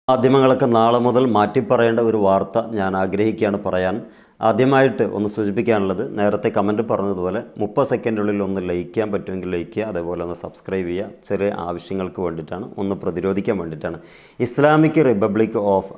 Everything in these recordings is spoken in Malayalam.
മാധ്യമങ്ങളൊക്കെ നാളെ മുതൽ മാറ്റിപ്പറയേണ്ട ഒരു വാർത്ത ഞാൻ ആഗ്രഹിക്കുകയാണ് പറയാൻ. ആദ്യമായിട്ട് ഒന്ന് സൂചിപ്പിക്കാനുള്ളത്, നേരത്തെ കമൻറ്റ് പറഞ്ഞതുപോലെ 30 സെക്കൻഡിനുള്ളിൽ ഒന്ന് ലൈക്ക് ചെയ്യാൻ പറ്റുമെങ്കിൽ ലൈക്ക് ചെയ്യുക, അതേപോലെ ഒന്ന് സബ്സ്ക്രൈബ് ചെയ്യുക. ചെറിയ ആവശ്യങ്ങൾക്ക് വേണ്ടിയിട്ടാണ്, ഒന്ന് പ്രതിരോധിക്കാൻ വേണ്ടിയിട്ടാണ്. ഇസ്ലാമിക് റിപ്പബ്ലിക് ഓഫ്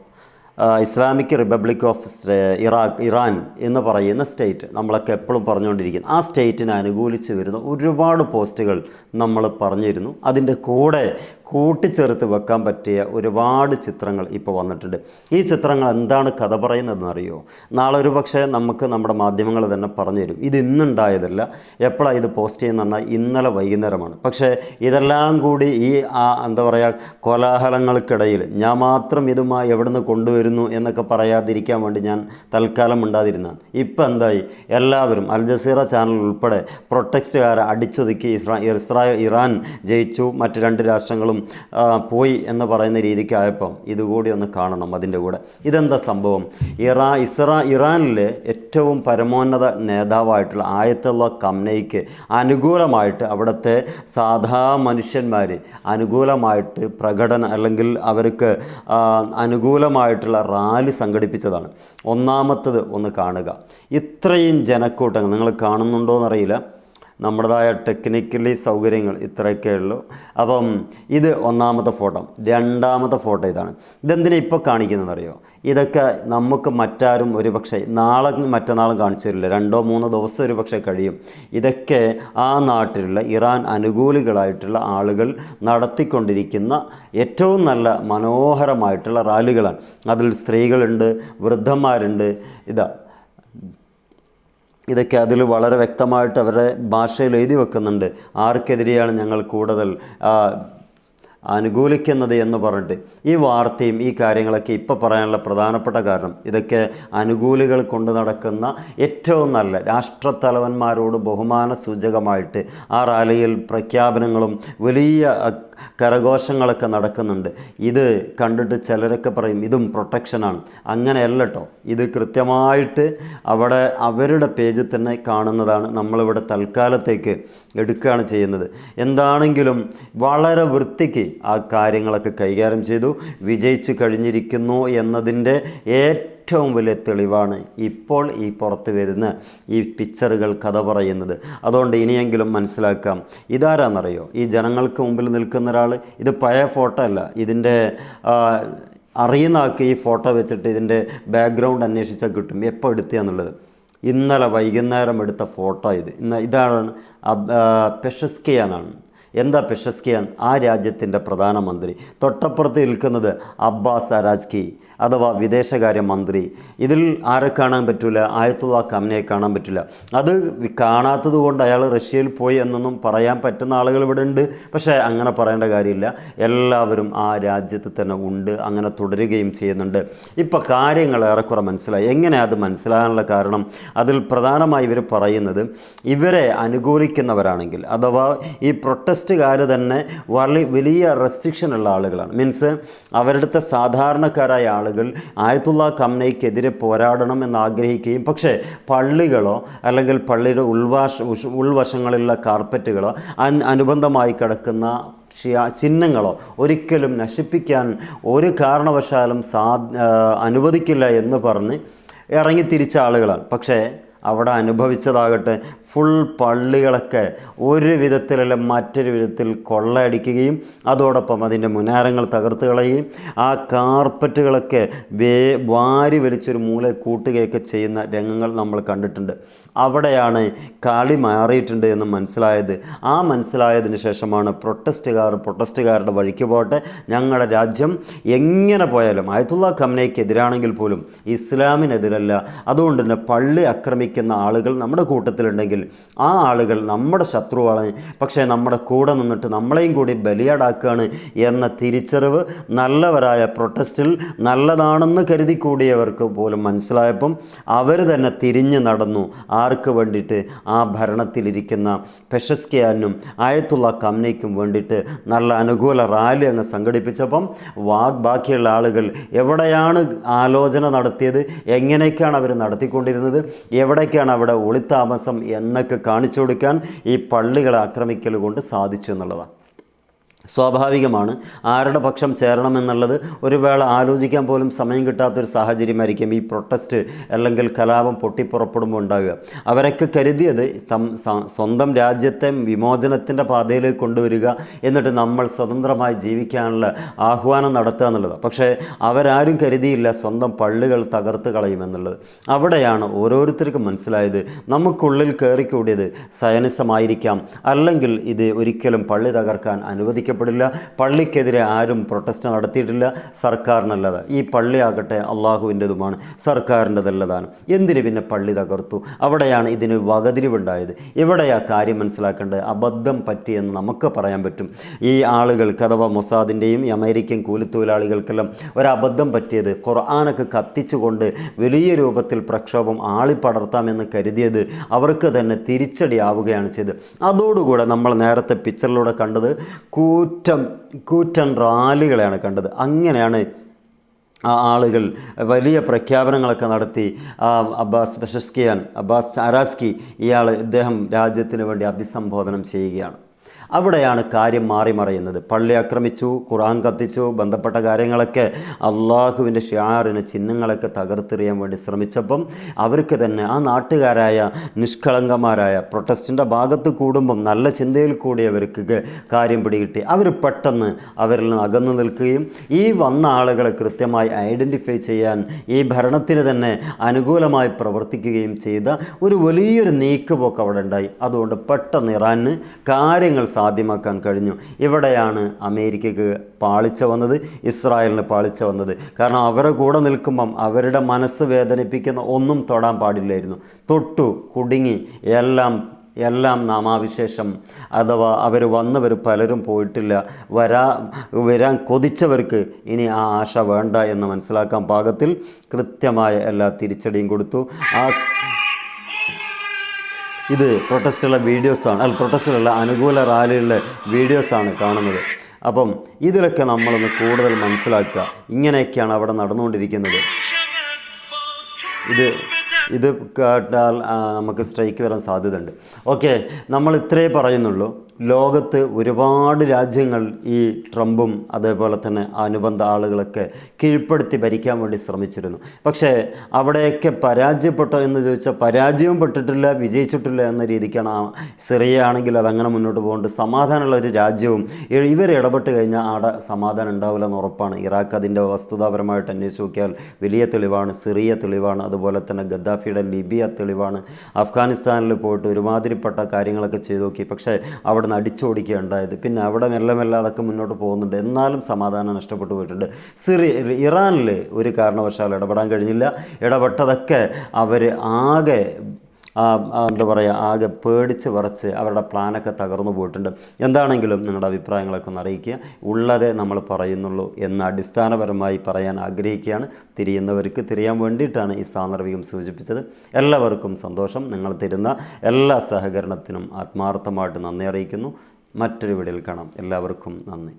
ഇറാൻ എന്ന് പറയുന്ന സ്റ്റേറ്റ് നമ്മളൊക്കെ എപ്പോഴും പറഞ്ഞുകൊണ്ടിരിക്കുന്നു. ആ സ്റ്റേറ്റിനെ അനുകൂലിച്ച് വരുന്ന ഒരുപാട് പോസ്റ്റുകൾ നമ്മൾ പറഞ്ഞിരുന്നു. അതിൻ്റെ കൂടെ കൂട്ടിച്ചേർത്ത് വെക്കാൻ പറ്റിയ ഒരുപാട് ചിത്രങ്ങൾ ഇപ്പോൾ വന്നിട്ടുണ്ട്. ഈ ചിത്രങ്ങൾ എന്താണ് കഥ പറയുന്നതെന്ന് അറിയോ? നാളെ ഒരു പക്ഷേ നമുക്ക് നമ്മുടെ മാധ്യമങ്ങൾ തന്നെ പറഞ്ഞു തരും. ഇത് ഇന്നുണ്ടായതല്ല. എപ്പോഴാണ് ഇത് പോസ്റ്റ് ചെയ്യുന്ന പറഞ്ഞാൽ ഇന്നലെ വൈകുന്നേരമാണ്. പക്ഷേ ഇതെല്ലാം കൂടി ഈ എന്താ പറയുക, കോലാഹലങ്ങൾക്കിടയിൽ ഞാൻ മാത്രം ഇതുമായി എവിടുന്ന് കൊണ്ടുവരുന്നു എന്നൊക്കെ പറയാതിരിക്കാൻ വേണ്ടി ഞാൻ തൽക്കാലം ഉണ്ടാതിരുന്ന. ഇപ്പം എന്തായി, എല്ലാവരും അൽ ജസീറ ചാനൽ ഉൾപ്പെടെ പ്രൊട്ടക്സ്റ്റുകാരെ അടിച്ചൊതുക്കി ഇറാൻ ജയിച്ചു, മറ്റ് രണ്ട് രാഷ്ട്രങ്ങളും പോയി എന്ന് പറയുന്ന രീതിക്കായപ്പം ഇതുകൂടി ഒന്ന് കാണണം. അതിൻ്റെ കൂടെ ഇതെന്താ സംഭവം? ഇറാനിലെ ഏറ്റവും പരമോന്നത നേതാവായിട്ടുള്ള ആയത്തുള്ള ഖമനേയിക്ക് അനുകൂലമായിട്ട് അവിടുത്തെ സാധാ മനുഷ്യന്മാർ അനുകൂലമായിട്ട് പ്രകടനം അല്ലെങ്കിൽ അവർക്ക് അനുകൂലമായിട്ടുള്ള റാലി സംഘടിപ്പിച്ചതാണ്. ഒന്നാമത്തത് ഒന്ന് കാണുക. ഇത്രയും ജനക്കൂട്ടങ്ങൾ നിങ്ങൾ കാണുന്നുണ്ടോ എന്നറിയില്ല. നമ്മുടേതായ ടെക്നിക്കലി സൗകര്യങ്ങൾ ഇത്രയൊക്കെ ഉള്ളൂ. അപ്പം ഇത് ഒന്നാമത്തെ ഫോട്ടോ. രണ്ടാമത്തെ ഫോട്ടോ ഇതാണ്. ഇതെന്തിനാ ഇപ്പോൾ കാണിക്കുന്നതെന്നറിയോ? ഇതൊക്കെ നമുക്ക് മറ്റാരും ഒരു പക്ഷേ നാളെ മറ്റന്നാളും കാണിച്ചു തരില്ല. 2-3 ദിവസം ഒരു പക്ഷേ കഴിയും. ഇതൊക്കെ ആ നാട്ടിലുള്ള ഇറാൻ അനുകൂലികളായിട്ടുള്ള ആളുകൾ നടത്തിക്കൊണ്ടിരിക്കുന്ന ഏറ്റവും നല്ല മനോഹരമായിട്ടുള്ള റാലികളാണ്. അതിൽ സ്ത്രീകളുണ്ട്, വൃദ്ധന്മാരുണ്ട്. ഇതൊക്കെ അതിൽ വളരെ വ്യക്തമായിട്ട് അവരുടെ ഭാഷയിൽ എഴുതി വെക്കുന്നുണ്ട്. ആർക്കെതിരെയാണ് ഞങ്ങൾ കൂടുതൽ അനുകൂലിക്കുന്നത് എന്ന് പറഞ്ഞിട്ട്. ഈ വാർത്തയും ഈ കാര്യങ്ങളൊക്കെ ഇപ്പോൾ പറയാനുള്ള പ്രധാനപ്പെട്ട കാരണം, ഇതൊക്കെ അനുകൂലികൾ കൊണ്ട് നടക്കുന്ന ഏറ്റവും നല്ല രാഷ്ട്രത്തലവന്മാരോട് ബഹുമാന സൂചകമായിട്ട് ആ റാലിയിൽ പ്രഖ്യാപനങ്ങളും വലിയ കരഘോഷങ്ങളൊക്കെ നടക്കുന്നുണ്ട്. ഇത് കണ്ടിട്ട് ചിലരൊക്കെ പറയും ഇതും പ്രൊട്ടക്ഷനാണ്. അങ്ങനെയല്ല കേട്ടോ. ഇത് കൃത്യമായിട്ട് അവിടെ അവരുടെ പേജിൽ തന്നെ കാണുന്നതാണ്. നമ്മളിവിടെ തൽക്കാലത്തേക്ക് എടുക്കുകയാണ് ചെയ്യുന്നത്. എന്താണെങ്കിലും വളരെ വൃത്തിക്ക് ആ കാര്യങ്ങളൊക്കെ കൈകാര്യം ചെയ്തു, വിജയിച്ചു കഴിഞ്ഞിരിക്കുന്നു എന്നതിൻ്റെ ഏറ്റവും വലിയ തെളിവാണ് ഇപ്പോൾ ഈ പുറത്ത് വരുന്ന ഈ പിക്ചറുകൾ കഥ പറയുന്നത്. അതുകൊണ്ട് ഇനിയെങ്കിലും മനസ്സിലാക്കാം ഇതാരാന്നറിയോ? ഈ ജനങ്ങൾക്ക് മുമ്പിൽ നിൽക്കുന്ന ഒരാൾ. ഇത് പഴയ ഫോട്ടോ അല്ല. ഇതിൻ്റെ അറിയുന്ന ആൾക്ക് ഈ ഫോട്ടോ വെച്ചിട്ട് ഇതിൻ്റെ ബാക്ക്ഗ്രൗണ്ട് അന്വേഷിച്ചാൽ കിട്ടും എപ്പോൾ എടുത്തതെന്നുള്ളത്. ഇന്നലെ വൈകുന്നേരം എടുത്ത ഫോട്ടോ ഇതാണ്. പെഷസ്കിയാനാണ്. എന്താ പെഷസ്കിയാൻ? ആ രാജ്യത്തിൻ്റെ പ്രധാനമന്ത്രി. തൊട്ടപ്പുറത്ത് നിൽക്കുന്നത് അബ്ബാസ് അരാജ്കി അഥവാ വിദേശകാര്യമന്ത്രി. ഇതിൽ ആരെ കാണാൻ പറ്റില്ല? ആയത്തുള്ള ഖമനയെ കാണാൻ പറ്റില്ല. അത് കാണാത്തത് കൊണ്ട് അയാൾ റഷ്യയിൽ പോയി എന്നൊന്നും പറയാൻ പറ്റുന്ന ആളുകൾ ഇവിടെ ഉണ്ട്. പക്ഷേ അങ്ങനെ പറയേണ്ട കാര്യമില്ല. എല്ലാവരും ആ രാജ്യത്ത് തന്നെ ഉണ്ട്, അങ്ങനെ തുടരുകയും ചെയ്യുന്നുണ്ട്. ഇപ്പോൾ കാര്യങ്ങൾ ഏറെക്കുറെ മനസ്സിലായി. എങ്ങനെ അത് മനസ്സിലാകാനുള്ള കാരണം, അതിൽ പ്രധാനമായി ഇവർ പറയുന്നത്, ഇവരെ അനുകൂലിക്കുന്നവരാണെങ്കിൽ അഥവാ ഈ പ്രൊട്ടസ്റ്റുകാർ തന്നെ വലിയ റെസ്ട്രിക്ഷൻ ഉള്ള ആളുകളാണ്. മീൻസ് അവരുടെ സാധാരണക്കാരായ ആളുകൾ ആയത്തുള്ള ഖമനയ്ക്കെതിരെ പോരാടണം എന്ന് ആഗ്രഹിക്കുകയും പക്ഷേ പള്ളികളോ അല്ലെങ്കിൽ പള്ളിയുടെ ഉൾവശങ്ങളിലുള്ള കാർപ്പറ്റുകളോ അനുബന്ധമായി കിടക്കുന്ന ചിഹ്നങ്ങളോ ഒരിക്കലും നശിപ്പിക്കാൻ ഒരു കാരണവശാലും അനുവദിക്കില്ല എന്ന് പറഞ്ഞ് ഇറങ്ങി തിരിച്ച ആളുകളാണ്. പക്ഷേ അവിടെ അനുഭവിച്ചതാകട്ടെ ഫുൾ പള്ളികളൊക്കെ ഒരു വിധത്തിലല്ല മറ്റൊരു വിധത്തിൽ കൊള്ളയടിക്കുകയും അതോടൊപ്പം അതിൻ്റെ മുനാരങ്ങൾ തകർത്ത് കളയുകയും ആ കാർപ്പറ്റുകളൊക്കെ വാരി വലിച്ചൊരു മൂല കൂട്ടുകയൊക്കെ ചെയ്യുന്ന രംഗങ്ങൾ നമ്മൾ കണ്ടിട്ടുണ്ട്. അവിടെയാണ് കളി മാറിയിട്ടുണ്ട് എന്ന് മനസ്സിലായത്. ആ മനസ്സിലായതിന് ശേഷമാണ് പ്രൊട്ടസ്റ്റുകാരുടെ വഴിക്ക് പോട്ടെ, ഞങ്ങളുടെ രാജ്യം എങ്ങനെ പോയാലും ആയത്തുള്ള ഖമനയ്ക്കെതിരാണെങ്കിൽ പോലും ഇസ്ലാമിനെതിരല്ല. അതുകൊണ്ട് തന്നെ പള്ളി ആക്രമിക്കുന്ന ആളുകൾ നമ്മുടെ കൂട്ടത്തിലുണ്ടെങ്കിൽ ആ ആളുകൾ നമ്മുടെ ശത്രുവാണ്, പക്ഷേ നമ്മുടെ കൂടെ നിന്നിട്ട് നമ്മളെയും കൂടി ബലിയാടാക്കുകയാണ് എന്ന തിരിച്ചറിവ് നല്ലവരായ പ്രൊട്ടസ്റ്റിൽ നല്ലതാണെന്ന് കരുതി കൂടിയവർക്ക് പോലും മനസ്സിലായപ്പം അവർ തന്നെ തിരിഞ്ഞു നടന്നു. ആർക്ക് വേണ്ടിയിട്ട്? ആ ഭരണത്തിലിരിക്കുന്ന പെഷസ്കിയാനും ആയത്തുള്ള ഖമനയ്ക്കും വേണ്ടിയിട്ട് നല്ല അനുകൂല റാലി അങ്ങ് സംഘടിപ്പിച്ചപ്പം ബാക്കിയുള്ള ആളുകൾ എവിടെയാണ് ആലോചന നടത്തിയത്, എങ്ങനെയൊക്കെയാണ് അവർ നടത്തിക്കൊണ്ടിരുന്നത്, എവിടേക്കാണ് അവിടെ ഒളിത്താമസം എന്നൊക്കെ കാണിച്ചു കൊടുക്കാൻ ഈ പള്ളികളെ ആക്രമിക്കൽ കൊണ്ട് സാധിച്ചു എന്നുള്ളതാണ്. സ്വാഭാവികമാണ്. ആരുടെ പക്ഷം ചേരണമെന്നുള്ളത് ഒരു വേള ആലോചിക്കാൻ പോലും സമയം കിട്ടാത്തൊരു സാഹചര്യമായിരിക്കും ഈ പ്രൊട്ടസ്റ്റ് അല്ലെങ്കിൽ കലാപം പൊട്ടിപ്പുറപ്പെടുമ്പോൾ ഉണ്ടാകുക. അവരൊക്കെ കരുതിയത് സ്വന്തം രാജ്യത്തെ വിമോചനത്തിൻ്റെ പാതയിലേക്ക് കൊണ്ടുവരിക, എന്നിട്ട് നമ്മൾ സ്വതന്ത്രമായി ജീവിക്കാനുള്ള ആഹ്വാനം നടത്തുക എന്നുള്ളത്. പക്ഷേ അവരാരും കരുതിയില്ല സ്വന്തം പള്ളികൾ തകർത്ത് കളയുമെന്നുള്ളത്. അവിടെയാണ് ഓരോരുത്തർക്കും മനസ്സിലായത് നമുക്കുള്ളിൽ കയറിക്കൂടിയത് സയനിസമായിരിക്കാം, അല്ലെങ്കിൽ ഇത് ഒരിക്കലും പള്ളി തകർക്കാൻ അനുവദിക്കപ്പെടില്ല. പള്ളിക്കെതിരെ ആരും പ്രൊട്ടസ്റ്റ് നടത്തിയിട്ടില്ല, സർക്കാരിനല്ലത്. ഈ പള്ളിയാകട്ടെ അള്ളാഹുവിൻ്റെതുമാണ്, സർക്കാരിൻ്റെതല്ലതാണ്. എന്തിന് പിന്നെ പള്ളി തകർത്തു? അവിടെയാണ് ഇതിന് വകതിരിവുണ്ടായത്. ഇവിടെയാ കാര്യം മനസ്സിലാക്കേണ്ടത്. അബദ്ധം പറ്റിയെന്ന് നമുക്ക് പറയാൻ പറ്റും. ഈ ആളുകൾക്ക് അഥവാ മൊസാദിൻ്റെയും അമേരിക്കൻ കൂലിത്തൊഴിലാളികൾക്കെല്ലാം ഒരബദ്ധം പറ്റിയത് ഖുർആനൊക്കെ കത്തിച്ചുകൊണ്ട് വലിയ രൂപത്തിൽ പ്രക്ഷോഭം ആളിപ്പടർത്താമെന്ന് കരുതിയത് അവർക്ക് തന്നെ തിരിച്ചടിയാവുകയാണ് ചെയ്തത്. അതോടുകൂടെ നമ്മൾ നേരത്തെ പിക്ചറിലൂടെ കണ്ടത് കൂറ്റൻ റാലികളെയാണ് കണ്ടത്. അങ്ങനെയാണ് ആ ആളുകൾ വലിയ പ്രഖ്യാപനങ്ങളൊക്കെ നടത്തി. അബ്ബാസ് അരാസ്കി ഇദ്ദേഹം രാജ്യത്തിന് വേണ്ടി അഭിസംബോധനം ചെയ്യുകയാണ്. അവിടെയാണ് കാര്യം മാറി മറയുന്നത്. പള്ളി ആക്രമിച്ചു, ഖുർആൻ കത്തിച്ചു, ബന്ധപ്പെട്ട കാര്യങ്ങളൊക്കെ അള്ളാഹുവിൻ്റെ ഷിആറിന് ചിഹ്നങ്ങളൊക്കെ തകർത്തെറിയാൻ വേണ്ടി ശ്രമിച്ചപ്പം അവർക്ക് തന്നെ ആ നാട്ടുകാരായ നിഷ്കളങ്കമാരായ പ്രൊട്ടസ്റ്റിൻ്റെ ഭാഗത്ത് കൂടുമ്പം നല്ല ചിന്തയിൽ കൂടിയവർക്ക് കാര്യം പിടികിട്ടി. അവർ പെട്ടെന്ന് അവരിൽ നിന്ന് അകന്നു നിൽക്കുകയും ഈ വന്ന ആളുകളെ കൃത്യമായി ഐഡൻറ്റിഫൈ ചെയ്യാൻ ഈ ഭരണത്തിന് തന്നെ അനുകൂലമായി പ്രവർത്തിക്കുകയും ചെയ്ത ഒരു വലിയൊരു നീക്കുപോക്ക് അവിടെ ഉണ്ടായി. അതുകൊണ്ട് പെട്ടെന്ന് ഇറാന് കാര്യങ്ങൾ സാധ്യമാക്കാൻ കഴിഞ്ഞു. ഇവിടെയാണ് അമേരിക്കയ്ക്ക് പാളിച്ച വന്നത്, ഇസ്രായേലിന് പാളിച്ച വന്നത്. കാരണം അവരുടെ കൂടെ നിൽക്കുമ്പം അവരുടെ മനസ്സ് വേദനിപ്പിക്കുന്ന ഒന്നും തൊടാൻ പാടില്ലായിരുന്നു. തൊട്ടു കുടുങ്ങി എല്ലാം നാമാവിശേഷം. അഥവാ അവർ വന്നവർ പലരും പോയിട്ടില്ല. വരാൻ കൊതിച്ചവർക്ക് ഇനി ആ ആശ വേണ്ട എന്ന് മനസ്സിലാക്കാൻ പാകത്തിൽ കൃത്യമായ എല്ലാ തിരിച്ചടിയും കൊടുത്തു. ഇത് പ്രൊട്ടസ്റ്റുള്ള വീഡിയോസാണ്, പ്രൊട്ടസ്റ്റിലുള്ള അനുകൂല റാലികളുടെ വീഡിയോസാണ് കാണുന്നത്. അപ്പം ഇതിലൊക്കെ നമ്മളൊന്ന് കൂടുതൽ മനസ്സിലാക്കുക. ഇങ്ങനെയൊക്കെയാണ് അവിടെ നടന്നുകൊണ്ടിരിക്കുന്നത്. ഇത് കേട്ടാൽ നമുക്ക് സ്ട്രൈക്ക് വരാൻ സാധ്യതയുണ്ട്. ഓക്കെ, നമ്മൾ ഇത്രേ പറയുന്നുള്ളൂ. ലോകത്ത് ഒരുപാട് രാജ്യങ്ങൾ ഈ ട്രംപും അതേപോലെ തന്നെ അനുബന്ധ ആളുകളൊക്കെ കീഴ്പ്പെടുത്തി ഭരിക്കാൻ വേണ്ടി ശ്രമിച്ചിരുന്നു. പക്ഷേ അവിടെയൊക്കെ പരാജയപ്പെട്ടോ എന്ന് ചോദിച്ചാൽ പരാജയവും പെട്ടിട്ടില്ല, വിജയിച്ചിട്ടില്ല എന്ന രീതിക്കാണ്. സിറിയ ആണെങ്കിൽ അതങ്ങനെ മുന്നോട്ട് പോകുന്നുണ്ട്. സമാധാനമുള്ള ഒരു രാജ്യവും ഇവർ ഇടപെട്ട് കഴിഞ്ഞാൽ അവിടെ സമാധാനം ഉണ്ടാവില്ല എന്ന് ഉറപ്പാണ്. ഇറാഖ് അതിൻ്റെ വസ്തുതാപരമായിട്ട് അന്വേഷിച്ച് നോക്കിയാൽ വലിയ തെളിവാണ്. സിറിയ തെളിവാണ്. അതുപോലെ തന്നെ ഗദ്ദാഫിയുടെ ലിബിയ തെളിവാണ്. അഫ്ഗാനിസ്ഥാനിൽ പോയിട്ട് ഒരുമാതിരിപ്പെട്ട കാര്യങ്ങളൊക്കെ ചെയ്തു നോക്കി. പക്ഷേ അവിടെ അടിച്ചോടിക്കുക ഉണ്ടായത്. പിന്നെ അവിടെ മെല്ലെ അതൊക്കെ മുന്നോട്ട് പോകുന്നുണ്ട്. എന്നാലും സമാധാനം നഷ്ടപ്പെട്ടു പോയിട്ടുണ്ട്. ഇറാനിൽ ഒരു കാരണവശാലും ഇടപെടാൻ കഴിഞ്ഞില്ല. ഇടപെട്ടതൊക്കെ അവർ ആകെ ആകെ പേടിച്ച് വിറച്ച് അവരുടെ പ്ലാനൊക്കെ തകർന്നു പോയിട്ടുണ്ട്. എന്താണെങ്കിലും നിങ്ങളുടെ അഭിപ്രായങ്ങളൊക്കെ ഒന്ന് അറിയിക്കുക. ഉള്ളതേ നമ്മൾ പറയുന്നുള്ളൂ എന്ന് അടിസ്ഥാനപരമായി പറയാൻ ആഗ്രഹിക്കുകയാണ്. തിരിയുന്നവർക്ക് തിരിയാൻ വേണ്ടിയിട്ടാണ് ഈ സാന്ദർഭികം സൂചിപ്പിച്ചത്. എല്ലാവർക്കും സന്തോഷം. നിങ്ങൾ തരുന്ന എല്ലാ സഹകരണത്തിനും ആത്മാർത്ഥമായിട്ട് നന്ദി അറിയിക്കുന്നു. മറ്റൊരു വീഡിയോയിൽ കാണാം. എല്ലാവർക്കും നന്ദി.